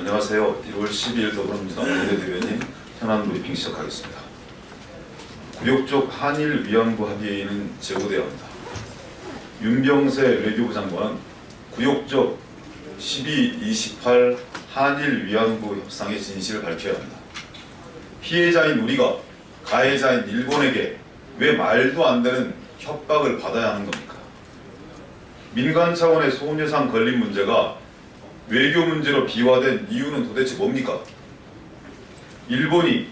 안녕하세요. 1월 12일 더불어민주당 원내대변인 현안 브리핑 시작하겠습니다. 굴욕적 한일 위안부 합의회의는 재고되어야 합니다. 윤병세 외교부 장관은 굴욕적 12.28 한일 위안부 협상의 진실을 밝혀야 합니다. 피해자인 우리가 가해자인 일본에게 왜 말도 안 되는 협박을 받아야 하는 겁니까? 민간 차원의 소녀상 건립 문제가 외교 문제로 비화된 이유는 도대체 뭡니까? 일본이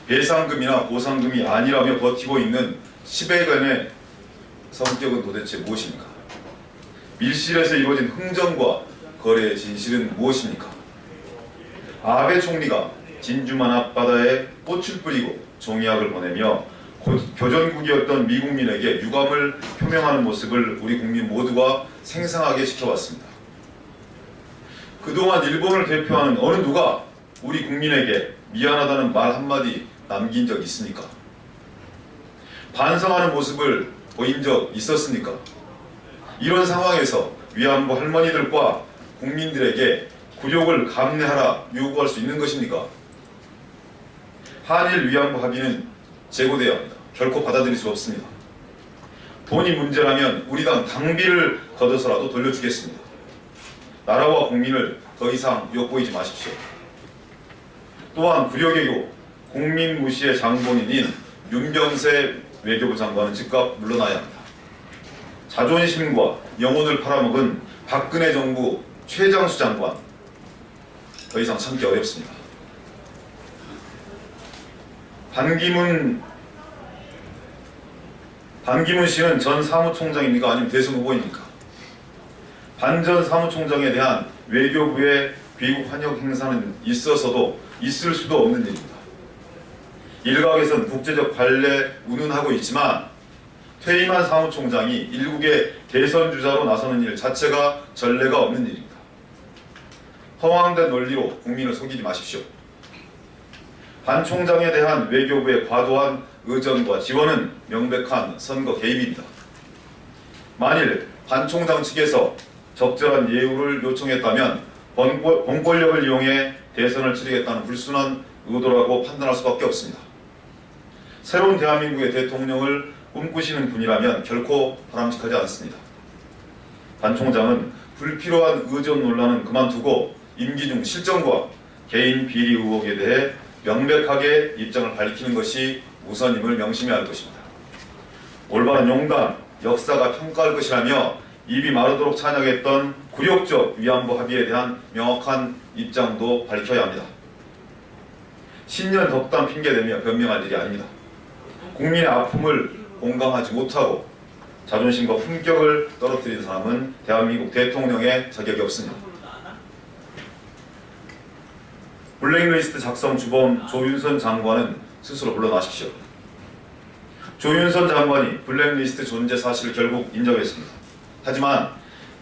배상금이나 보상금이 아니라며 버티고 있는 10회간의 성격은 도대체 무엇입니까? 밀실에서 이루어진 흥정과 거래의 진실은 무엇입니까? 아베 총리가 진주만 앞바다에 꽃을 뿌리고 종이학을 보내며 교전국이었던 미국민에게 유감을 표명하는 모습을 우리 국민 모두가 생생하게 지켜봤습니다. 그동안 일본을 대표하는 어느 누가 우리 국민에게 미안하다는 말 한마디 남긴 적 있습니까? 반성하는 모습을 보인 적 있었습니까? 이런 상황에서 위안부 할머니들과 국민들에게 굴욕을 감내하라 요구할 수 있는 것입니까? 한일 위안부 합의는 재고되어야 합니다. 결코 받아들일 수 없습니다. 돈이 문제라면 우리 당 당비를 걷어서라도 돌려주겠습니다. 나라와 국민을 더 이상 엿보이지 마십시오. 또한 굴욕이고 국민 무시의 장본인인 윤병세 외교부 장관은 즉각 물러나야 합니다. 자존심과 영혼을 팔아먹은 박근혜 정부 최장수 장관, 더 이상 참기 어렵습니다. 반기문 씨는 전 사무총장입니까? 아니면 대선 후보입니까? 반 전 사무총장에 대한 외교부의 귀국 환영 행사는 있어서도 있을 수도 없는 일입니다. 일각에선 국제적 관례 운운하고 있지만 퇴임한 사무총장이 일국의 대선 주자로 나서는 일 자체가 전례가 없는 일입니다. 허황된 논리로 국민을 속이지 마십시오. 반 총장에 대한 외교부의 과도한 의전과 지원은 명백한 선거 개입입니다. 만일 반 총장 측에서 적절한 예우를 요청했다면 공권력을 이용해 대선을 치르겠다는 불순한 의도라고 판단할 수밖에 없습니다. 새로운 대한민국의 대통령을 꿈꾸시는 분이라면 결코 바람직하지 않습니다. 반 총장은 불필요한 의전 논란은 그만두고 임기 중 실정과 개인 비리 의혹에 대해 명백하게 입장을 밝히는 것이 우선임을 명심해야 할 것입니다. 올바른 용단, 역사가 평가할 것이라며 입이 마르도록 찬양했던 굴욕적 위안부 합의에 대한 명확한 입장도 밝혀야 합니다. 신년 덕담 핑계대며 변명할 일이 아닙니다. 국민의 아픔을 공감하지 못하고 자존심과 품격을 떨어뜨린 사람은 대한민국 대통령의 자격이 없습니다. 블랙리스트 작성 주범 조윤선 장관은 스스로 물러나십시오. 조윤선 장관이 블랙리스트 존재 사실을 결국 인정했습니다. 하지만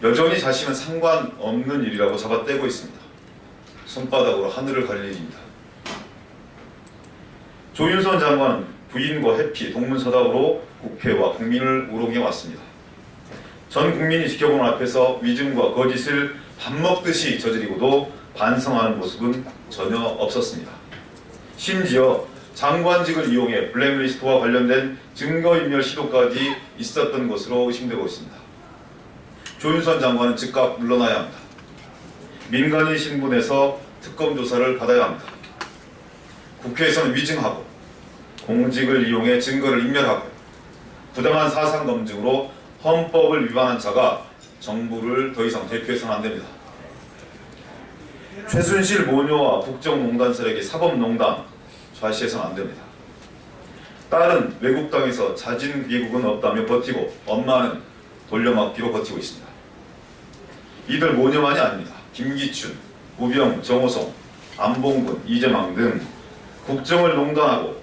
여전히 자신은 상관없는 일이라고 잡아떼고 있습니다. 손바닥으로 하늘을 가릴 일입니다. 조윤선 장관은 부인과 회피, 동문서답으로 국회와 국민을 우롱해 왔습니다. 전 국민이 지켜보는 앞에서 위증과 거짓을 밥 먹듯이 저지르고도 반성하는 모습은 전혀 없었습니다. 심지어 장관직을 이용해 블랙리스트와 관련된 증거인멸 시도까지 있었던 것으로 의심되고 있습니다. 조윤선 장관은 즉각 물러나야 합니다. 민간인 신분에서 특검 조사를 받아야 합니다. 국회에서는 위증하고 공직을 이용해 증거를 인멸하고 부당한 사상 검증으로 헌법을 위반한 자가 정부를 더 이상 대표해서는 안 됩니다. 최순실 모녀와 국정농단설에게 사법농단 좌시해서는 안 됩니다. 딸은 외국 땅에서 자진 귀국은 없다며 버티고 엄마는 돌려막기로 버티고 있습니다. 이들 모녀만이 아닙니다. 김기춘, 우병, 정호성, 안봉근, 이재망 등 국정을 농단하고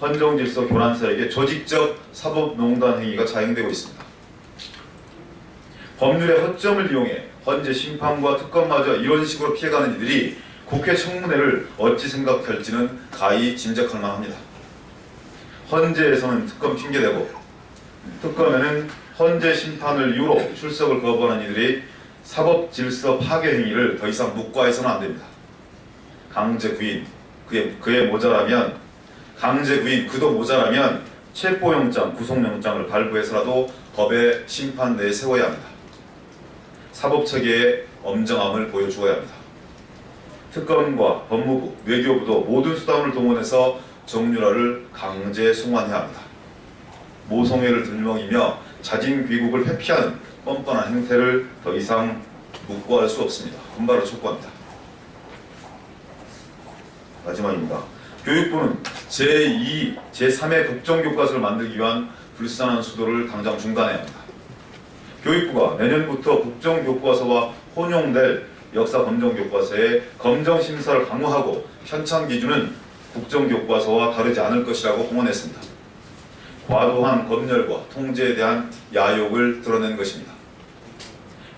헌정질서 교란사에게 조직적 사법농단 행위가 자행되고 있습니다. 법률의 허점을 이용해 헌재 심판과 특검마저 이런 식으로 피해가는 이들이 국회 청문회를 어찌 생각할지는 가히 짐작할 만합니다. 헌재에서는 특검 핑계대고 특검에는 헌재 심판을 이유로 출석을 거부하는 이들이 사법 질서 파괴 행위를 더 이상 묵과해서는 안 됩니다. 강제 구인, 그에 모자라면 강제 구인, 그도 모자라면 체포영장, 구속영장을 발부해서라도 법의 심판대에 세워야 합니다. 사법체계의 엄정함을 보여주어야 합니다. 특검과 법무부, 외교부도 모든 수단을 동원해서 정유라를 강제 송환해야 합니다. 모성애를 들먹이며 자진 귀국을 회피하는 뻔뻔한 행태를 더 이상 묵고할 수 없습니다. 군바로 촉구합니다. 마지막입니다. 교육부는 제2, 제3의 국정교과서를 만들기 위한 불쌍한 수도를 당장 중단해야 합니다. 교육부가 내년부터 국정교과서와 혼용될 역사 검정교과서의 검정심사를 강화하고 편찬 기준은 국정교과서와 다르지 않을 것이라고 공언했습니다. 과도한 검열과 통제에 대한 야욕을 드러낸 것입니다.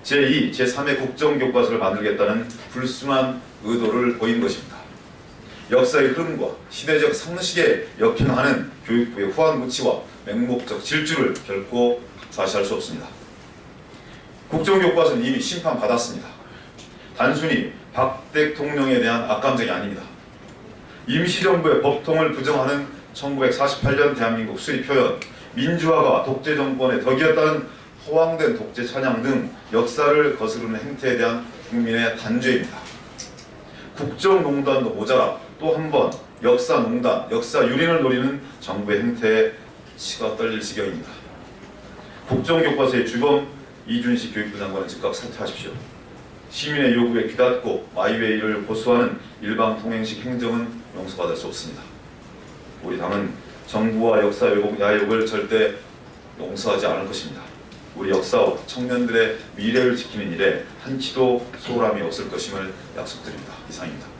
제2, 제3의 국정교과서를 만들겠다는 불순한 의도를 보인 것입니다. 역사의 흐름과 시대적 상식에 역행하는 교육부의 후한무치와 맹목적 질주를 결코 좌시할 수 없습니다. 국정교과서는 이미 심판받았습니다. 단순히 박 대통령에 대한 악감정이 아닙니다. 임시정부의 법통을 부정하는 1948년 대한민국 수립표현, 민주화가 독재 정권의 덕이었다는 허황된 독재 찬양 등 역사를 거스르는 행태에 대한 국민의 단죄입니다. 국정농단도 모자라 또 한 번 역사농단, 역사유린을 노리는 정부의 행태에 치가 떨릴 지경입니다. 국정교과서의 주범 이준식 교육부 장관은 즉각 사퇴하십시오. 시민의 요구에 귀닫고 마이웨이를 고수하는 일방통행식 행정은 용서받을 수 없습니다. 우리 당은 정부와 역사 야욕을 절대 용서하지 않을 것입니다. 우리 역사와 청년들의 미래를 지키는 일에 한치도 소홀함이 없을 것임을 약속드립니다. 이상입니다.